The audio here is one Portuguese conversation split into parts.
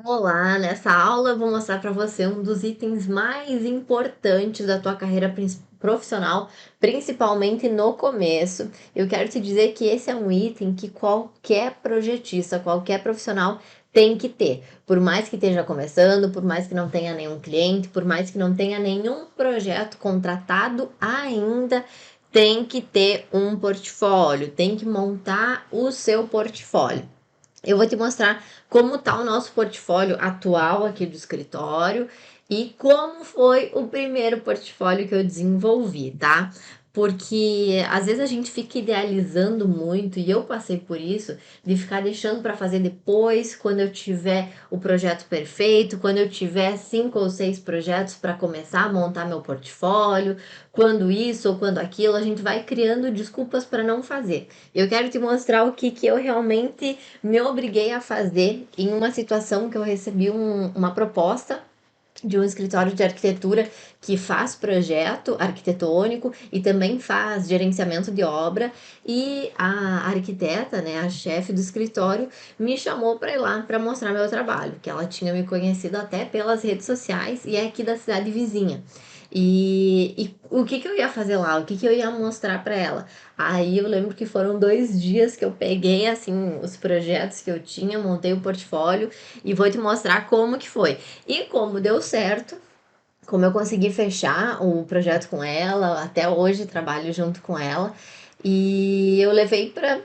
Olá, nessa aula eu vou mostrar para você um dos itens mais importantes da tua carreira profissional, principalmente no começo. Eu quero te dizer que esse é um item que qualquer projetista, qualquer profissional tem que ter. Por mais que esteja começando, por mais que não tenha nenhum cliente, por mais que não tenha nenhum projeto contratado ainda, tem que ter um portfólio, tem que montar o seu portfólio. Eu vou te mostrar como está o nosso portfólio atual aqui do escritório e como foi o primeiro portfólio que eu desenvolvi, tá? Porque às vezes a gente fica idealizando muito, e eu passei por isso, de ficar deixando para fazer depois, quando eu tiver o projeto perfeito, quando eu tiver 5 ou 6 projetos para começar a montar meu portfólio, quando isso ou quando aquilo, a gente vai criando desculpas para não fazer. Eu quero te mostrar o que eu realmente me obriguei a fazer em uma situação que eu recebi uma proposta de um escritório de arquitetura que faz projeto arquitetônico e também faz gerenciamento de obra, e a arquiteta, né, a chefe do escritório, me chamou para ir lá para mostrar meu trabalho, que ela tinha me conhecido até pelas redes sociais e é aqui da cidade vizinha. E o que eu ia fazer lá? O que eu ia mostrar para ela? Aí eu lembro que foram 2 dias que eu peguei assim os projetos que eu tinha, montei o portfólio e vou te mostrar como que foi. E como deu certo, como eu consegui fechar o projeto com ela, até hoje trabalho junto com ela, e eu levei para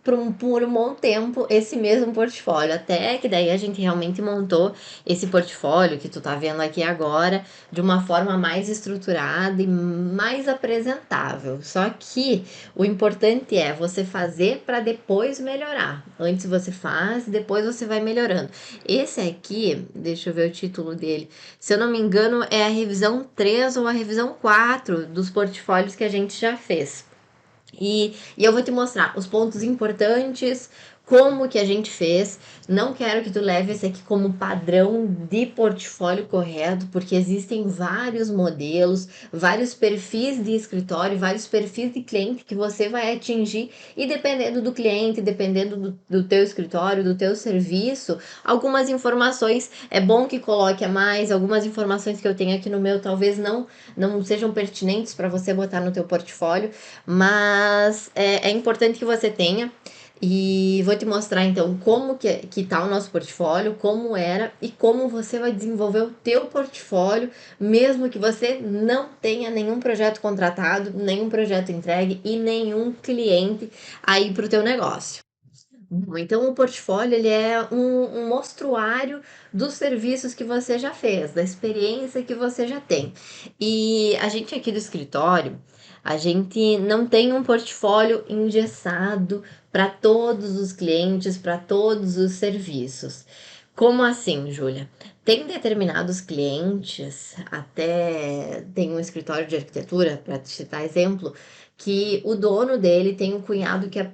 por um bom tempo esse mesmo portfólio, até que daí a gente realmente montou esse portfólio que tu tá vendo aqui agora de uma forma mais estruturada e mais apresentável. Só que o importante é você fazer para depois melhorar. Antes você faz, depois você vai melhorando. Esse aqui, deixa eu ver o título dele. Se eu não me engano, é a revisão 3 ou a revisão 4 dos portfólios que a gente já fez. E eu vou te mostrar os pontos importantes, como que a gente fez. Não quero que tu leve esse aqui como padrão de portfólio correto, porque existem vários modelos, vários perfis de escritório, vários perfis de cliente que você vai atingir, e dependendo do cliente, dependendo do teu escritório, do teu serviço, algumas informações é bom que coloque a mais, algumas informações que eu tenho aqui no meu talvez não sejam pertinentes para você botar no teu portfólio, mas é importante que você tenha. E vou te mostrar então como que tá o nosso portfólio, como era e como você vai desenvolver o teu portfólio, mesmo que você não tenha nenhum projeto contratado, nenhum projeto entregue e nenhum cliente aí para o teu negócio. Bom, então o portfólio ele é um mostruário dos serviços que você já fez, da experiência que você já tem. E a gente aqui do escritório, a gente não tem um portfólio engessado para todos os clientes, para todos os serviços. Como assim, Júlia? Tem determinados clientes, até tem um escritório de arquitetura, para te citar exemplo, que o dono dele tem um cunhado que é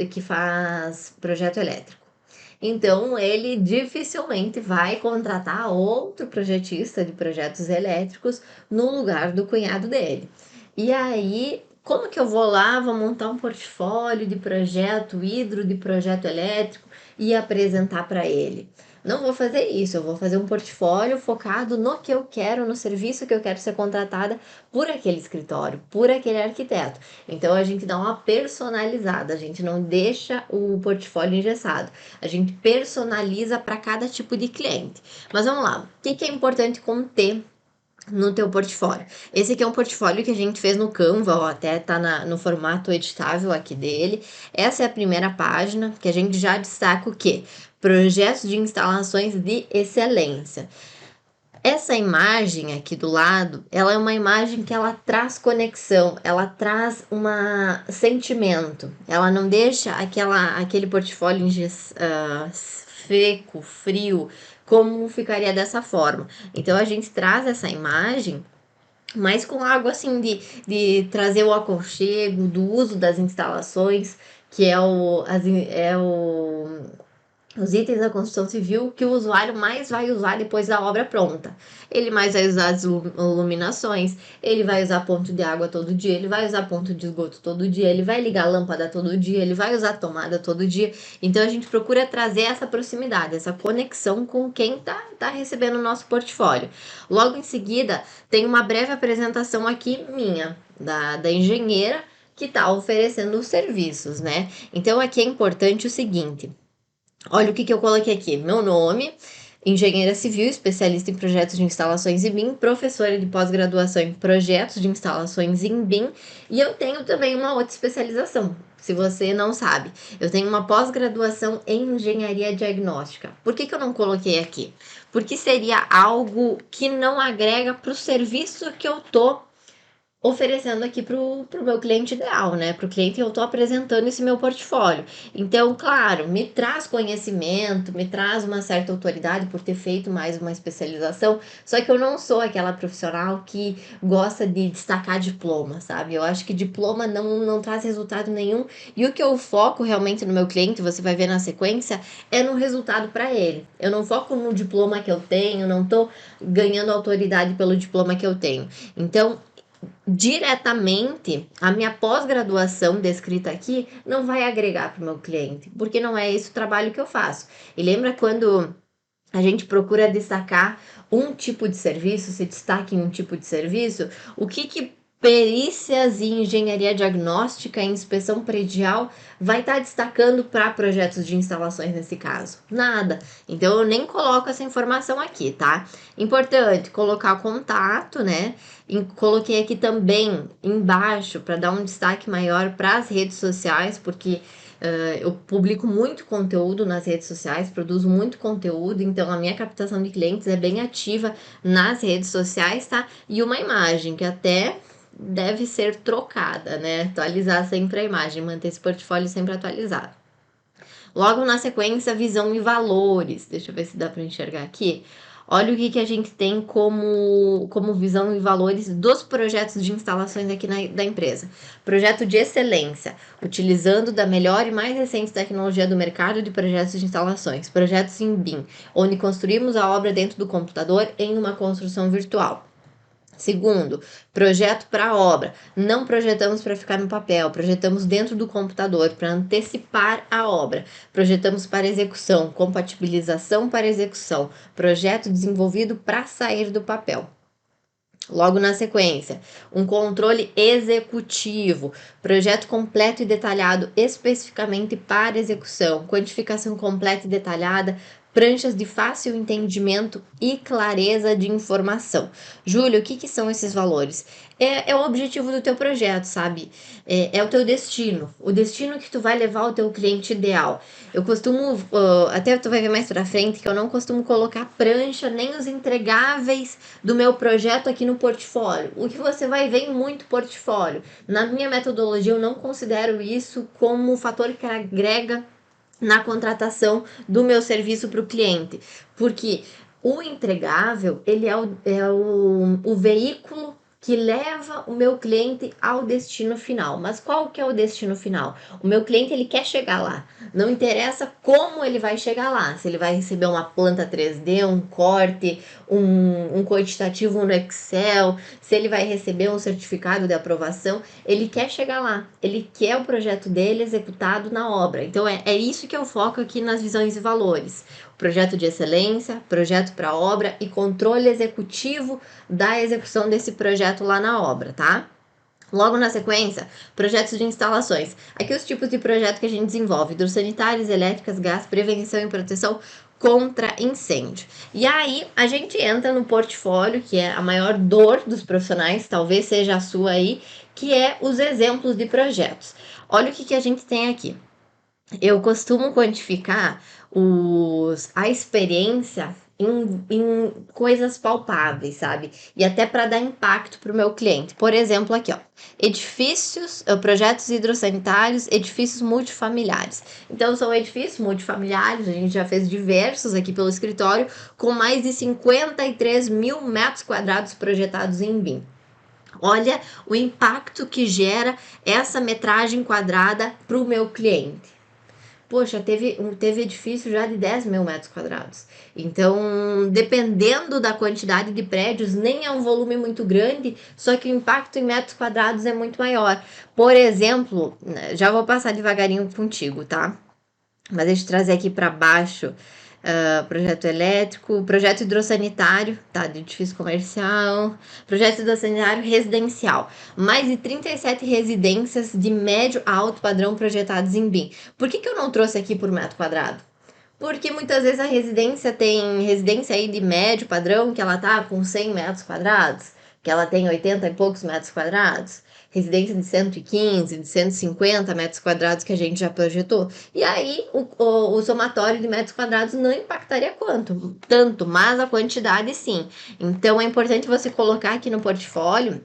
que faz projeto elétrico. Então ele dificilmente vai contratar outro projetista de projetos elétricos no lugar do cunhado dele. E aí, como que eu vou lá, vou montar um portfólio de projeto hidro, de projeto elétrico e apresentar para ele? Não vou fazer isso, eu vou fazer um portfólio focado no que eu quero, no serviço que eu quero ser contratada por aquele escritório, por aquele arquiteto. Então a gente dá uma personalizada, a gente não deixa o portfólio engessado, a gente personaliza para cada tipo de cliente. Mas vamos lá, o que é importante conter no teu portfólio? Esse aqui é um portfólio que a gente fez no Canva, ó, até tá no formato editável aqui dele. Essa é a primeira página, que a gente já destaca o quê? Projetos de instalações de excelência. Essa imagem aqui do lado, ela é uma imagem que ela traz conexão, ela traz um sentimento, ela não deixa aquele portfólio seco, frio, como ficaria dessa forma. Então a gente traz essa imagem, mas com algo assim de trazer o aconchego, do uso das instalações, que é o os itens da construção civil que o usuário mais vai usar depois da obra pronta. Ele mais vai usar as iluminações, ele vai usar ponto de água todo dia, ele vai usar ponto de esgoto todo dia, ele vai ligar a lâmpada todo dia, ele vai usar tomada todo dia. Então a gente procura trazer essa proximidade, essa conexão com quem tá recebendo o nosso portfólio. Logo em seguida, tem uma breve apresentação aqui minha, da engenheira que está oferecendo os serviços, né? Então aqui é importante o seguinte. Olha o que eu coloquei aqui. Meu nome, engenheira civil, especialista em projetos de instalações em BIM, professora de pós-graduação em projetos de instalações em BIM, e eu tenho também uma outra especialização. Se você não sabe, eu tenho uma pós-graduação em engenharia diagnóstica. Por que eu não coloquei aqui? Porque seria algo que não agrega para o serviço que eu tô oferecendo aqui pro meu cliente ideal, né? Pro cliente eu tô apresentando esse meu portfólio. Então, claro, me traz conhecimento, me traz uma certa autoridade por ter feito mais uma especialização, só que eu não sou aquela profissional que gosta de destacar diploma, sabe? Eu acho que diploma não traz resultado nenhum, e o que eu foco realmente no meu cliente, você vai ver na sequência, é no resultado para ele. Eu não foco no diploma que eu tenho, não tô ganhando autoridade pelo diploma que eu tenho. Então, diretamente, a minha pós-graduação descrita aqui não vai agregar para o meu cliente, porque não é esse o trabalho que eu faço. E lembra quando a gente procura destacar um tipo de serviço, se destaca em um tipo de serviço, o que perícias e engenharia diagnóstica e inspeção predial vai estar destacando para projetos de instalações nesse caso? Nada. Então eu nem coloco essa informação aqui, tá? Importante colocar contato, né? Coloquei aqui também embaixo para dar um destaque maior para as redes sociais, porque eu publico muito conteúdo nas redes sociais, produzo muito conteúdo, então a minha captação de clientes é bem ativa nas redes sociais, tá? E uma imagem que até deve ser trocada, né? Atualizar sempre a imagem, manter esse portfólio sempre atualizado. Logo na sequência, visão e valores. Deixa eu ver se dá para enxergar aqui. Olha o que a gente tem como visão e valores dos projetos de instalações aqui da empresa. Projeto de excelência, utilizando da melhor e mais recente tecnologia do mercado de projetos de instalações. Projetos em BIM, onde construímos a obra dentro do computador em uma construção virtual. Segundo, projeto para obra. Não projetamos para ficar no papel, projetamos dentro do computador para antecipar a obra. Projetamos para execução, compatibilização para execução. Projeto desenvolvido para sair do papel. Logo na sequência, um controle executivo, projeto completo e detalhado especificamente para execução, quantificação completa e detalhada, pranchas de fácil entendimento e clareza de informação. Júlio, o que são esses valores? É o objetivo do teu projeto, sabe? É o teu destino, o destino que tu vai levar ao teu cliente ideal. Eu costumo, até tu vai ver mais pra frente, que eu não costumo colocar prancha nem os entregáveis do meu projeto aqui no portfólio. O que você vai ver em muito portfólio. Na minha metodologia, eu não considero isso como um fator que agrega na contratação do meu serviço para o cliente, porque o entregável ele é o veículo que leva o meu cliente ao destino final. Mas qual que é o destino final? O meu cliente ele quer chegar lá. Não interessa como ele vai chegar lá. Se ele vai receber uma planta 3D, um corte, um quantitativo no Excel, se ele vai receber um certificado de aprovação, ele quer chegar lá. Ele quer o projeto dele executado na obra. Então é isso que eu foco aqui nas visões e valores. Projeto de excelência, projeto para obra e controle executivo da execução desse projeto lá na obra, tá? Logo na sequência, projetos de instalações. Aqui os tipos de projeto que a gente desenvolve: hidrossanitárias, elétricas, gás, prevenção e proteção contra incêndio. E aí a gente entra no portfólio, que é a maior dor dos profissionais, talvez seja a sua aí, que é os exemplos de projetos. Olha o que a gente tem aqui. Eu costumo quantificar a experiência em coisas palpáveis, sabe? E até para dar impacto para o meu cliente. Por exemplo, aqui, ó, edifícios, projetos hidrossanitários, edifícios multifamiliares. Então, são edifícios multifamiliares, a gente já fez diversos aqui pelo escritório, com mais de 53 mil metros quadrados projetados em BIM. Olha o impacto que gera essa metragem quadrada para o meu cliente. poxa, teve edifício já de 10 mil metros quadrados. Então, dependendo da quantidade de prédios, nem é um volume muito grande, só que o impacto em metros quadrados é muito maior. Por exemplo, né, já vou passar devagarinho contigo, tá? Mas deixa eu trazer aqui para baixo. Projeto elétrico, projeto hidrossanitário, tá? De edifício comercial, projeto hidrossanitário residencial. Mais de 37 residências de médio a alto padrão projetadas em BIM. Por que eu não trouxe aqui por metro quadrado? Porque muitas vezes a residência tem residência aí de médio padrão, que ela tá com 100 metros quadrados, que ela tem 80 e poucos metros quadrados, residência de 115, de 150 metros quadrados que a gente já projetou. E aí o somatório de metros quadrados não impactaria tanto, mas a quantidade sim. Então é importante você colocar aqui no portfólio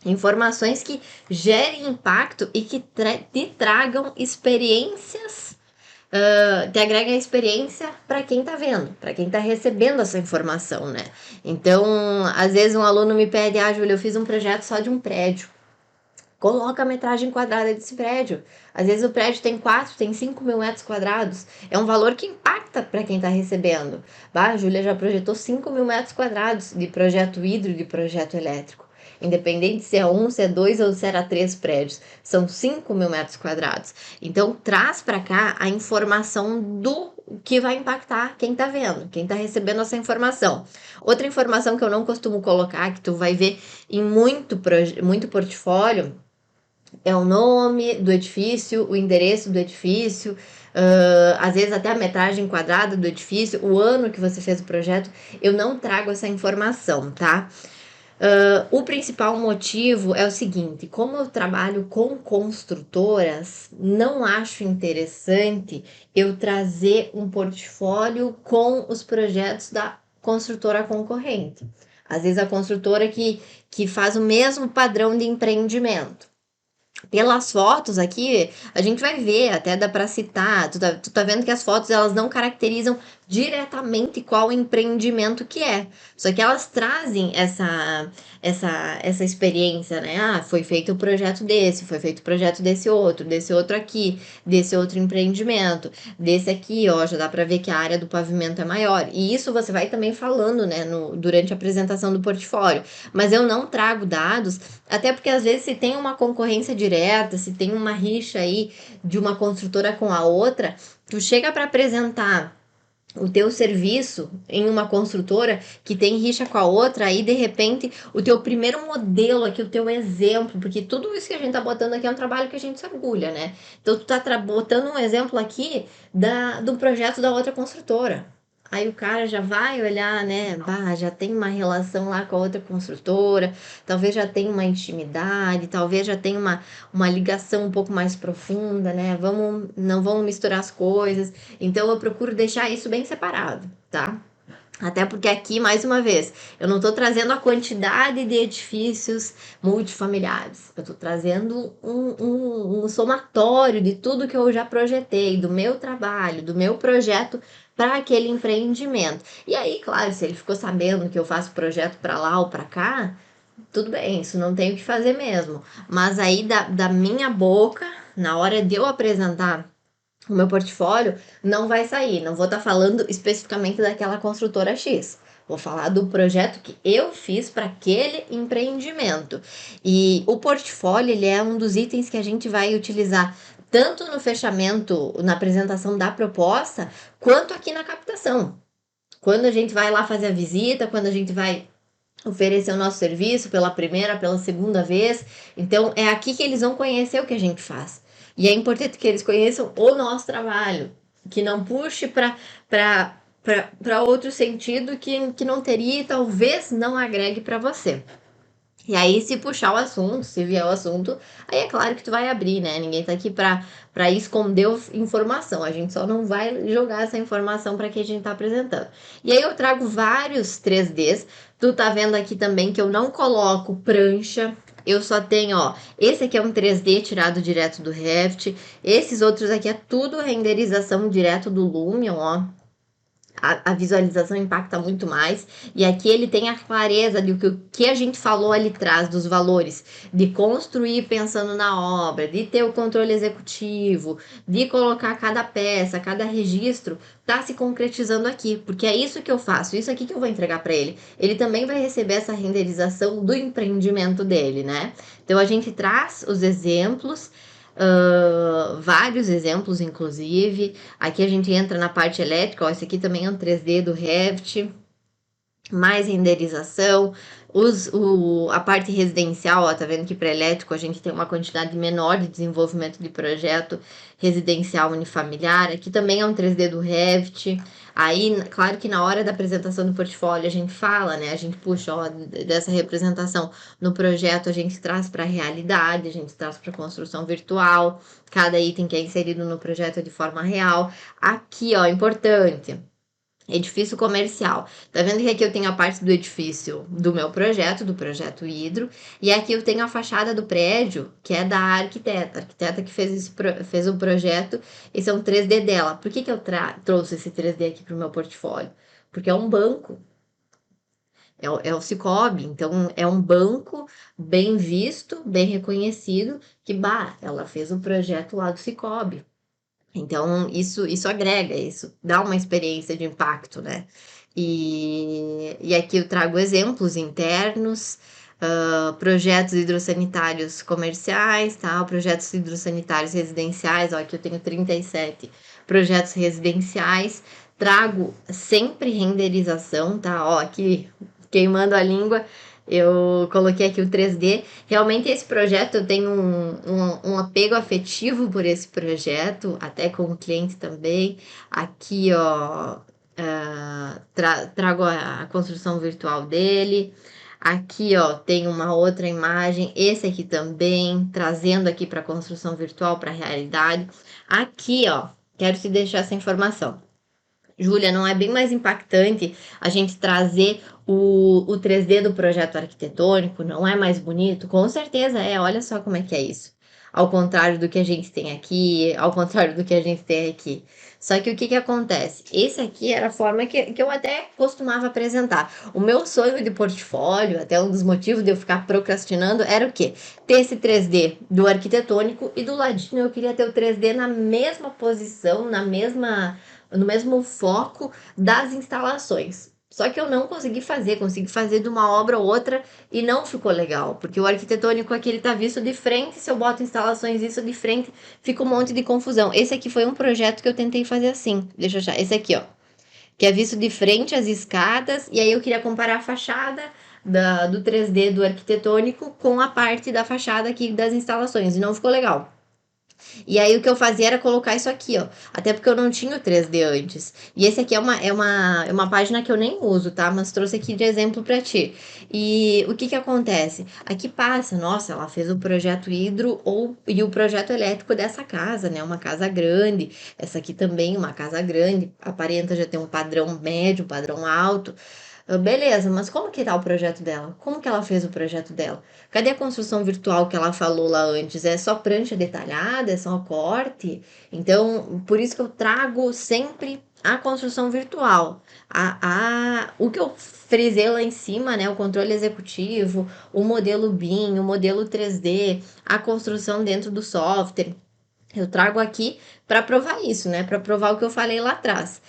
informações que gerem impacto e que te tragam experiências, te agrega experiência para quem está vendo, para quem está recebendo essa informação, né? Então, às vezes um aluno me pede, Júlia, eu fiz um projeto só de um prédio. Coloca a metragem quadrada desse prédio. Às vezes o prédio tem 4, tem 5 mil metros quadrados. É um valor que impacta para quem está recebendo. A Júlia já projetou 5 mil metros quadrados de projeto hídrico, de projeto elétrico. Independente se é 1, se é 2 ou se era 3 prédios. São 5 mil metros quadrados. Então, traz para cá a informação do que vai impactar quem está vendo, quem está recebendo essa informação. Outra informação que eu não costumo colocar, que tu vai ver em muito portfólio, é o nome do edifício, o endereço do edifício, às vezes até a metragem quadrada do edifício, o ano que você fez o projeto. Eu não trago essa informação, tá? O principal motivo é o seguinte: como eu trabalho com construtoras, não acho interessante eu trazer um portfólio com os projetos da construtora concorrente. Às vezes a construtora que faz o mesmo padrão de empreendimento. Pelas fotos aqui, a gente vai ver, até dá para citar, tu tá vendo que as fotos elas não caracterizam diretamente qual empreendimento que é, só que elas trazem essa experiência, né? Foi feito o projeto desse, foi feito o projeto desse outro aqui, desse outro empreendimento, desse aqui, ó, já dá para ver que a área do pavimento é maior, e isso você vai também falando, né, durante a apresentação do portfólio, mas eu não trago dados, até porque às vezes se tem uma concorrência direta, se tem uma rixa aí de uma construtora com a outra, tu chega para apresentar o teu serviço em uma construtora que tem rixa com a outra, aí de repente o teu primeiro modelo aqui, o teu exemplo, porque tudo isso que a gente tá botando aqui é um trabalho que a gente se orgulha, né? Então tu tá botando um exemplo aqui do projeto da outra construtora. Aí o cara já vai olhar, né? Já tem uma relação lá com a outra construtora, talvez já tenha uma intimidade, talvez já tenha uma ligação um pouco mais profunda, né? Não vamos misturar as coisas. Então eu procuro deixar isso bem separado, tá? Até porque aqui, mais uma vez, eu não estou trazendo a quantidade de edifícios multifamiliares. Eu estou trazendo um somatório de tudo que eu já projetei, do meu trabalho, do meu projeto para aquele empreendimento. E aí, claro, se ele ficou sabendo que eu faço projeto para lá ou para cá, tudo bem, isso não tem o que fazer mesmo. Mas aí, da minha boca, na hora de eu apresentar o meu portfólio, não vai sair. Não vou estar falando especificamente daquela construtora X. Vou falar do projeto que eu fiz para aquele empreendimento. E o portfólio, ele é um dos itens que a gente vai utilizar tanto no fechamento, na apresentação da proposta, quanto aqui na captação. Quando a gente vai lá fazer a visita, quando a gente vai oferecer o nosso serviço pela primeira, pela segunda vez. Então, é aqui que eles vão conhecer o que a gente faz. E é importante que eles conheçam o nosso trabalho, que não puxe para outro sentido que não teria e talvez não agregue para você. E aí, se puxar o assunto, se vier o assunto, aí é claro que tu vai abrir, né? Ninguém tá aqui pra esconder informação. A gente só não vai jogar essa informação para quem a gente tá apresentando. E aí eu trago vários 3Ds. Tu tá vendo aqui também que eu não coloco prancha. Eu só tenho, ó, esse aqui é um 3D tirado direto do Revit. Esses outros aqui é tudo renderização direto do Lumion, ó. a visualização impacta muito mais. E aqui ele tem a clareza de que o que a gente falou ali atrás, dos valores, de construir pensando na obra, de ter o controle executivo, de colocar cada peça, cada registro, tá se concretizando aqui, porque é isso que eu faço, isso aqui que eu vou entregar para ele. Ele também vai receber essa renderização do empreendimento dele, né? Então a gente traz os exemplos, vários exemplos, inclusive. Aqui a gente entra na parte elétrica, ó, esse aqui também é um 3D do Revit, mais renderização. A parte residencial, ó, tá vendo que para elétrico a gente tem uma quantidade menor de desenvolvimento de projeto residencial unifamiliar. Aqui também é um 3D do Revit. Aí, claro que na hora da apresentação do portfólio a gente fala, né? A gente puxa, ó, dessa representação no projeto, a gente traz para a realidade, a gente traz para a construção virtual. Cada item que é inserido no projeto é de forma real. Aqui, ó, importante. Edifício comercial. Tá vendo que aqui eu tenho a parte do edifício do meu projeto, do projeto Hidro, e aqui eu tenho a fachada do prédio, que é da arquiteta. A arquiteta que fez o projeto, esse é um 3D dela. Por que eu trouxe esse 3D aqui pro meu portfólio? Porque é um banco, é o Sicoob, então é um banco bem visto, bem reconhecido, que, ela fez o projeto lá do Sicoob. Então, isso agrega, isso dá uma experiência de impacto, né? E aqui eu trago exemplos internos, projetos hidrossanitários comerciais, tá? Projetos hidrossanitários residenciais, ó, aqui eu tenho 37 projetos residenciais, trago sempre renderização, tá? Ó, aqui queimando a língua, eu coloquei aqui o 3D. Realmente esse projeto, eu tenho um apego afetivo por esse projeto, até com o cliente também. Aqui, ó, trago a construção virtual dele. Aqui, ó, tem uma outra imagem, esse aqui também, trazendo aqui para a construção virtual, para a realidade. Aqui, ó, quero te deixar essa informação. Júlia, não é bem mais impactante a gente trazer o 3D do projeto arquitetônico? Não é mais bonito? Com certeza é, olha só como é que é isso. Ao contrário do que a gente tem aqui, ao contrário do que a gente tem aqui. Só que o que acontece? Esse aqui era a forma que eu até costumava apresentar. O meu sonho de portfólio, até um dos motivos de eu ficar procrastinando, era o quê? Ter esse 3D do arquitetônico e do ladinho eu queria ter o 3D na mesma posição, no mesmo foco das instalações. Só que eu não consegui fazer de uma obra ou outra e não ficou legal, porque o arquitetônico aqui ele tá visto de frente, se eu boto instalações isso de frente, fica um monte de confusão. Esse aqui foi um projeto que eu tentei fazer assim, deixa eu achar, esse aqui ó, que é visto de frente as escadas, e aí eu queria comparar a fachada do 3D do arquitetônico com a parte da fachada aqui das instalações, e não ficou legal. E aí o que eu fazia era colocar isso aqui, ó. Até porque eu não tinha o 3D antes. E esse aqui é uma página que eu nem uso, tá? Mas trouxe aqui de exemplo pra ti. E o que acontece? Aqui passa, nossa, ela fez o projeto hidro e o projeto elétrico dessa casa, né? Uma casa grande. Essa aqui também, uma casa grande. Aparenta já ter um padrão médio, um padrão alto. Beleza, mas como que tá o projeto dela? Como que ela fez o projeto dela? Cadê a construção virtual que ela falou lá antes? É só prancha detalhada? É só corte? Então, por isso que eu trago sempre a construção virtual. O que eu frisei lá em cima, né? O controle executivo, o modelo BIM, o modelo 3D, a construção dentro do software. Eu trago aqui para provar isso, né? Para provar o que eu falei lá atrás.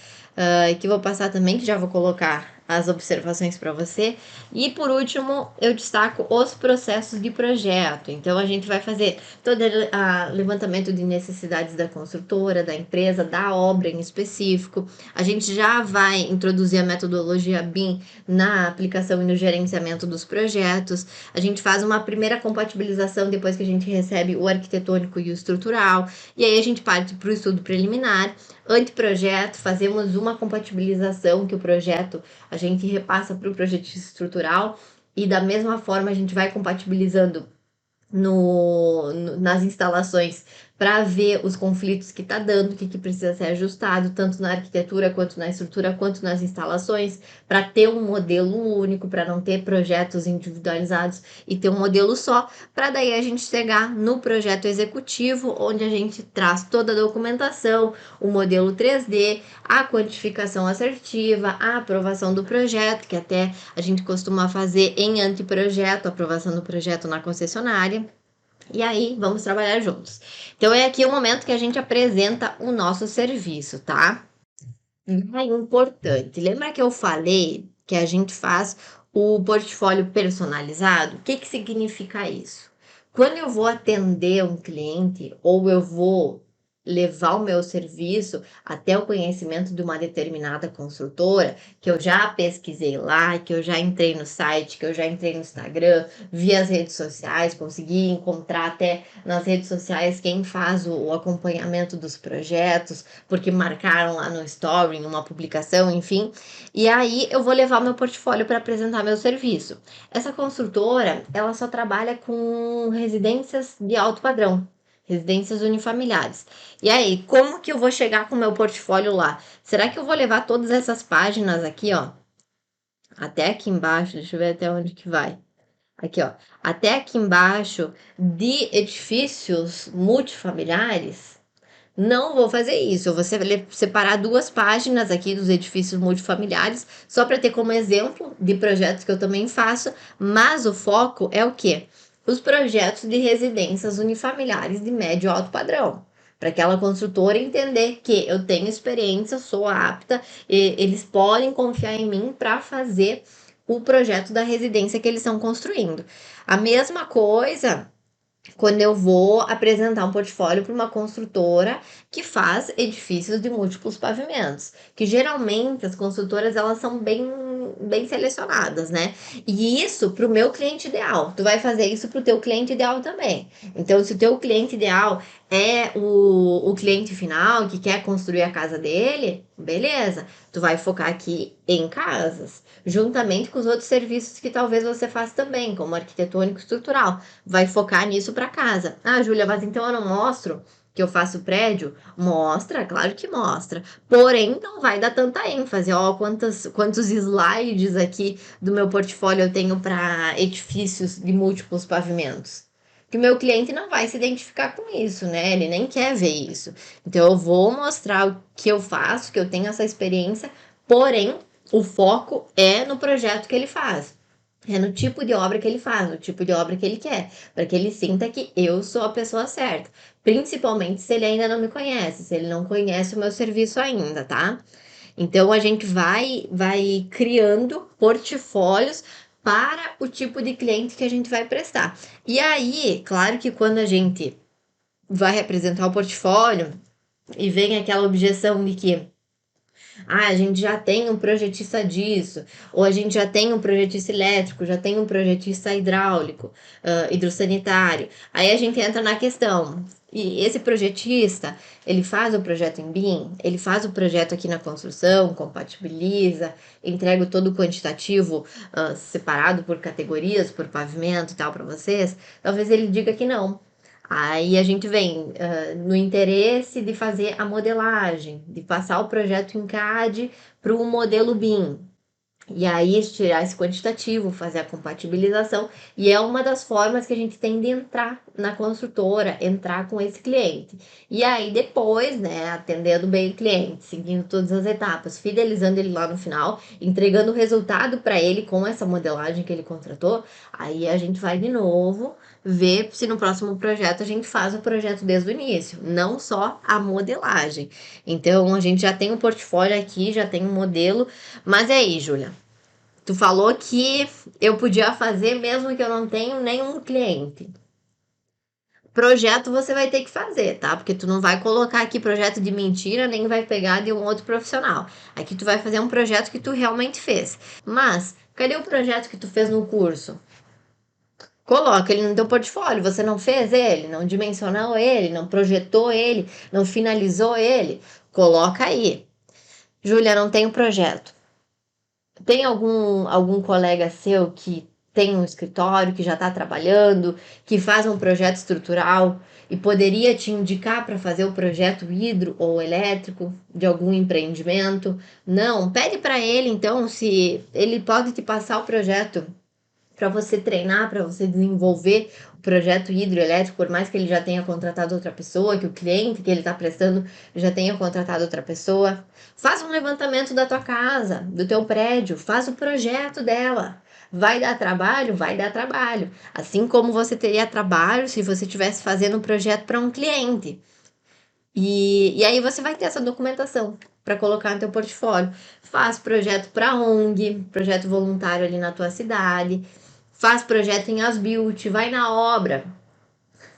Que vou passar também, que já vou colocar as observações para você. E por último, eu destaco os processos de projeto. Então, a gente vai fazer todo o levantamento de necessidades da construtora, da empresa, da obra em específico. A gente já vai introduzir a metodologia BIM na aplicação e no gerenciamento dos projetos. A gente faz uma primeira compatibilização depois que a gente recebe o arquitetônico e o estrutural. E aí a gente parte para o estudo preliminar. Anteprojeto, fazemos uma compatibilização que o projeto a gente repassa para o projetista estrutural e da mesma forma a gente vai compatibilizando nas instalações para ver os conflitos que está dando, o que precisa ser ajustado, tanto na arquitetura, quanto na estrutura, quanto nas instalações, para ter um modelo único, para não ter projetos individualizados e ter um modelo só, para daí a gente chegar no projeto executivo, onde a gente traz toda a documentação, o modelo 3D, a quantificação assertiva, a aprovação do projeto, que até a gente costuma fazer em anteprojeto, aprovação do projeto na concessionária. E aí, vamos trabalhar juntos. Então, é aqui o momento que a gente apresenta o nosso serviço, tá? É importante. Lembra que eu falei que a gente faz o portfólio personalizado? O que significa isso? Quando eu vou atender um cliente ou eu vou levar o meu serviço até o conhecimento de uma determinada construtora, que eu já pesquisei lá, que eu já entrei no site, que eu já entrei no Instagram, vi as redes sociais, consegui encontrar até nas redes sociais quem faz o acompanhamento dos projetos, porque marcaram lá no story, em uma publicação, enfim. E aí eu vou levar o meu portfólio para apresentar meu serviço. Essa construtora, ela só trabalha com residências de alto padrão, residências unifamiliares. E aí, como que eu vou chegar com o meu portfólio lá? Será que eu vou levar todas essas páginas aqui, ó, até aqui embaixo, deixa eu ver até onde que vai. Aqui, ó, até aqui embaixo de edifícios multifamiliares? Não vou fazer isso. Eu vou separar 2 páginas aqui dos edifícios multifamiliares, só para ter como exemplo de projetos que eu também faço, mas o foco é o quê? Os projetos de residências unifamiliares de médio e alto padrão. Para aquela construtora entender que eu tenho experiência, sou apta, e eles podem confiar em mim para fazer o projeto da residência que eles estão construindo. A mesma coisa quando eu vou apresentar um portfólio para uma construtora que faz edifícios de múltiplos pavimentos, que geralmente as construtoras elas são bem selecionadas, né? E isso para o meu cliente ideal. Tu vai fazer isso para o teu cliente ideal também. Então, se o teu cliente ideal é o cliente final que quer construir a casa dele, beleza. Tu vai focar aqui em casas, juntamente com os outros serviços que talvez você faça também, como arquitetônico e estrutural. Vai focar nisso para casa. Ah, Júlia, mas então eu não mostro que eu faço prédio? Mostra, claro que mostra. Porém, não vai dar tanta ênfase. Ó, quantos slides aqui do meu portfólio eu tenho para edifícios de múltiplos pavimentos. Que o meu cliente não vai se identificar com isso, né? Ele nem quer ver isso. Então, eu vou mostrar o que eu faço, que eu tenho essa experiência, porém, o foco é no projeto que ele faz. É no tipo de obra que ele faz, no tipo de obra que ele quer, para que ele sinta que eu sou a pessoa certa. Principalmente se ele ainda não me conhece, se ele não conhece o meu serviço ainda, tá? Então a gente vai criando portfólios para o tipo de cliente que a gente vai prestar. E aí, claro que quando a gente vai representar o portfólio e vem aquela objeção de que a gente já tem um projetista disso, ou a gente já tem um projetista elétrico, já tem um projetista hidráulico, hidrossanitário. Aí a gente entra na questão. E esse projetista, ele faz o projeto em BIM, ele faz o projeto aqui na construção, compatibiliza, entrega todo o quantitativo separado por categorias, por pavimento e tal para vocês. Talvez ele diga que não. Aí a gente vem no interesse de fazer a modelagem, de passar o projeto em CAD para o modelo BIM. E aí tirar esse quantitativo, fazer a compatibilização, e é uma das formas que a gente tem de entrar na construtora, entrar com esse cliente. E aí depois, né, atendendo bem o cliente, seguindo todas as etapas, fidelizando ele lá no final, entregando o resultado para ele com essa modelagem que ele contratou, aí a gente vai de novo ver se no próximo projeto a gente faz o projeto desde o início, não só a modelagem. Então a gente já tem um portfólio aqui, já tem um modelo, mas é aí, Júlia. Tu falou que eu podia fazer mesmo que eu não tenho nenhum cliente. Projeto você vai ter que fazer, tá? Porque tu não vai colocar aqui projeto de mentira, nem vai pegar de um outro profissional. Aqui tu vai fazer um projeto que tu realmente fez. Mas, cadê o projeto que tu fez no curso? Coloca ele no teu portfólio. Você não fez ele, não dimensionou ele, não projetou ele, não finalizou ele. Coloca aí. Júlia, não tem projeto. Tem algum colega seu que tem um escritório, que já está trabalhando, que faz um projeto estrutural e poderia te indicar para fazer o projeto hidro ou elétrico de algum empreendimento. Não, pede para ele então se ele pode te passar o projeto para você treinar, para você desenvolver o projeto hidroelétrico, por mais que ele já tenha contratado outra pessoa, que o cliente que ele está prestando já tenha contratado outra pessoa. Faz um levantamento da tua casa, do teu prédio, faz o projeto dela. Vai dar trabalho? Vai dar trabalho. Assim como você teria trabalho se você estivesse fazendo um projeto para um cliente. E aí você vai ter essa documentação para colocar no teu portfólio. Faz projeto para ONG, projeto voluntário ali na tua cidade, faz projeto em Asbuilt, vai na obra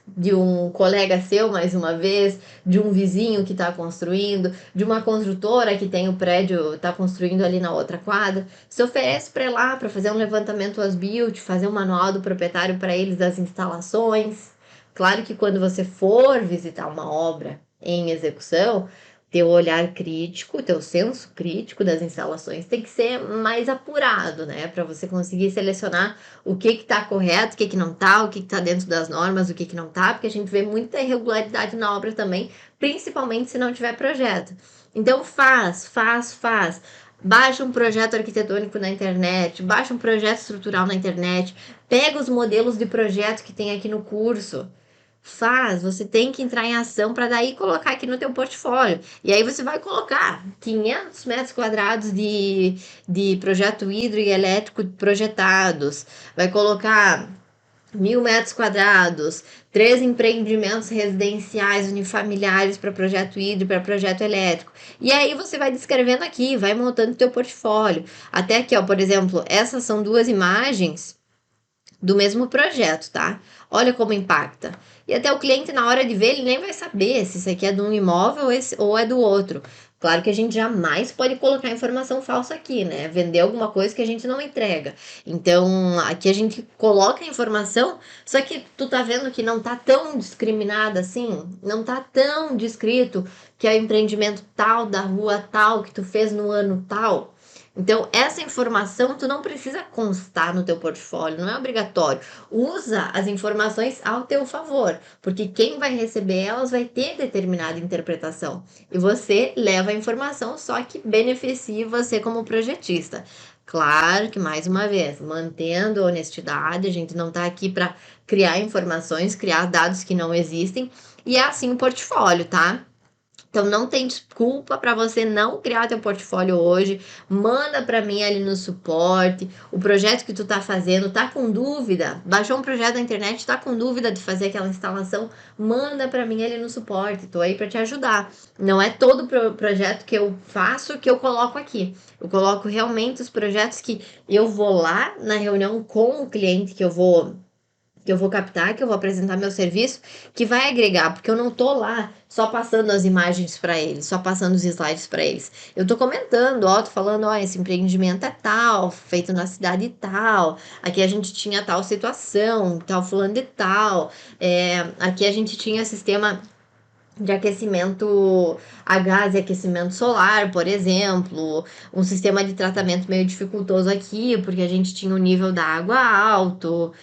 de um colega seu, mais uma vez, de um vizinho que está construindo, de uma construtora que tem o prédio, está construindo ali na outra quadra, se oferece para ir lá para fazer um levantamento Asbuilt, fazer um manual do proprietário para eles das instalações. Claro que quando você for visitar uma obra em execução, teu olhar crítico, teu senso crítico das instalações tem que ser mais apurado, né? Para você conseguir selecionar o que está correto, o que não está, o que está dentro das normas, o que não está, porque a gente vê muita irregularidade na obra também, principalmente se não tiver projeto. Então faz. Baixa um projeto arquitetônico na internet, baixa um projeto estrutural na internet, pega os modelos de projeto que tem aqui no curso. Você tem que entrar em ação para daí colocar aqui no teu portfólio. E aí você vai colocar 500 metros quadrados de projeto hidroelétrico projetados, vai colocar 1.000 metros quadrados, 3 empreendimentos residenciais unifamiliares para projeto hídrico, para projeto elétrico. E aí você vai descrevendo aqui, vai montando o teu portfólio. Até aqui, ó, por exemplo, essas são 2 imagens do mesmo projeto, tá? Olha como impacta. E até o cliente, na hora de ver, ele nem vai saber se isso aqui é de um imóvel ou é do outro. Claro que a gente jamais pode colocar informação falsa aqui, né? Vender alguma coisa que a gente não entrega. Então, aqui a gente coloca a informação, só que tu tá vendo que não tá tão discriminada assim, não tá tão descrito que é o empreendimento tal, da rua tal, que tu fez no ano tal. Então, essa informação tu não precisa constar no teu portfólio, não é obrigatório. Usa as informações ao teu favor, porque quem vai receber elas vai ter determinada interpretação. E você leva a informação, só que beneficie você como projetista. Claro que, mais uma vez, mantendo a honestidade, a gente não está aqui para criar informações, criar dados que não existem, e é assim o portfólio, tá? Então não tem desculpa para você não criar teu portfólio hoje. Manda para mim ali no suporte. O projeto que tu tá fazendo, tá com dúvida? Baixou um projeto na internet, tá com dúvida de fazer aquela instalação? Manda para mim ali no suporte. Tô aí para te ajudar. Não é todo projeto que eu faço que eu coloco aqui. Eu coloco realmente os projetos que eu vou lá na reunião com o cliente que eu vou captar, que eu vou apresentar meu serviço, que vai agregar, porque eu não tô lá só passando as imagens para eles, só passando os slides para eles. Eu tô comentando, ó, tô falando, ó, esse empreendimento é tal, feito na cidade tal, aqui a gente tinha tal situação, tal fulano de tal, aqui a gente tinha sistema de aquecimento a gás e aquecimento solar, por exemplo, um sistema de tratamento meio dificultoso aqui, porque a gente tinha o nível da água alto.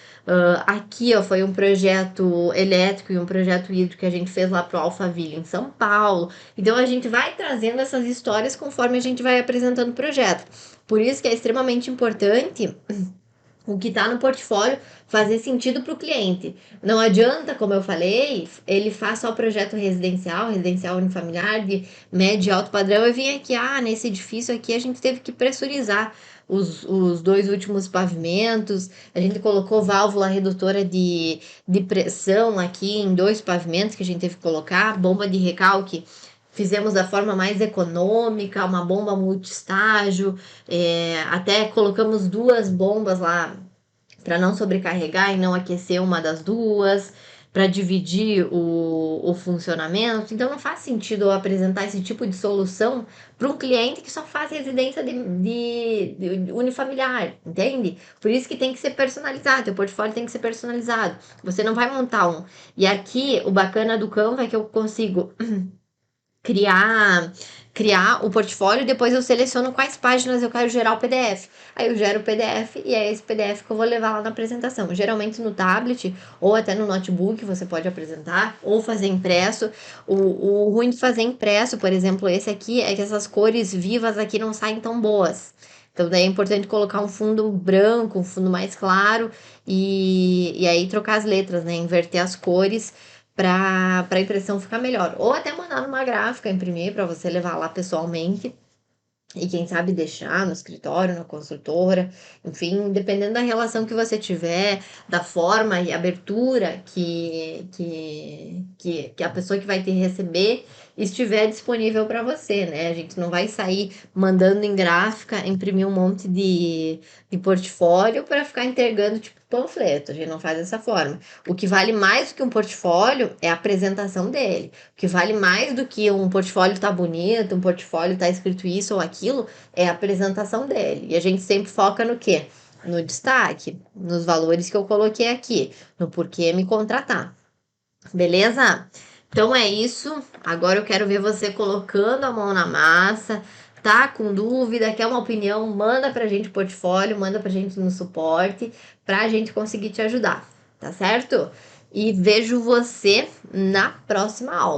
Aqui, ó, foi um projeto elétrico e um projeto hídrico que a gente fez lá pro Alphaville, em São Paulo. Então, a gente vai trazendo essas histórias conforme a gente vai apresentando o projeto. Por isso que é extremamente importante o que está no portfólio fazer sentido para o cliente. Não adianta, como eu falei, ele faz só projeto residencial unifamiliar de médio e alto padrão. Eu vim aqui, nesse edifício aqui a gente teve que pressurizar os 2 últimos pavimentos, a gente colocou válvula redutora de pressão aqui em 2 pavimentos que a gente teve que colocar, bomba de recalque. Fizemos da forma mais econômica, uma bomba multistágio, até colocamos 2 bombas lá para não sobrecarregar e não aquecer uma das duas, para dividir o funcionamento. Então não faz sentido eu apresentar esse tipo de solução para um cliente que só faz residência de unifamiliar, entende? Por isso que tem que ser personalizado, o portfólio tem que ser personalizado. Você não vai montar um. E aqui o bacana do Canva é que eu consigo criar criar o portfólio, depois eu seleciono quais páginas eu quero gerar o PDF. Aí eu gero o PDF e é esse PDF que eu vou levar lá na apresentação. Geralmente no tablet ou até no notebook você pode apresentar ou fazer impresso. O ruim de fazer impresso, por exemplo, esse aqui, é que essas cores vivas aqui não saem tão boas. Então daí é importante colocar um fundo branco, um fundo mais claro e aí trocar as letras, né? Inverter as cores para a impressão ficar melhor. Ou até mandar numa gráfica imprimir para você levar lá pessoalmente. E quem sabe deixar no escritório, na construtora, enfim, dependendo da relação que você tiver, da forma e abertura que a pessoa que vai te receber estiver disponível para você, né? A gente não vai sair mandando em gráfica, imprimir um monte de portfólio para ficar entregando tipo panfleto. A gente não faz dessa forma. O que vale mais do que um portfólio é a apresentação dele. O que vale mais do que um portfólio tá bonito, um portfólio tá escrito isso ou aquilo, é a apresentação dele. E a gente sempre foca no quê? No destaque, nos valores que eu coloquei aqui, no porquê me contratar. Beleza? Então é isso. Agora eu quero ver você colocando a mão na massa. Tá com dúvida, quer uma opinião? Manda pra gente o portfólio, manda pra gente no suporte, pra gente conseguir te ajudar, tá certo? E vejo você na próxima aula.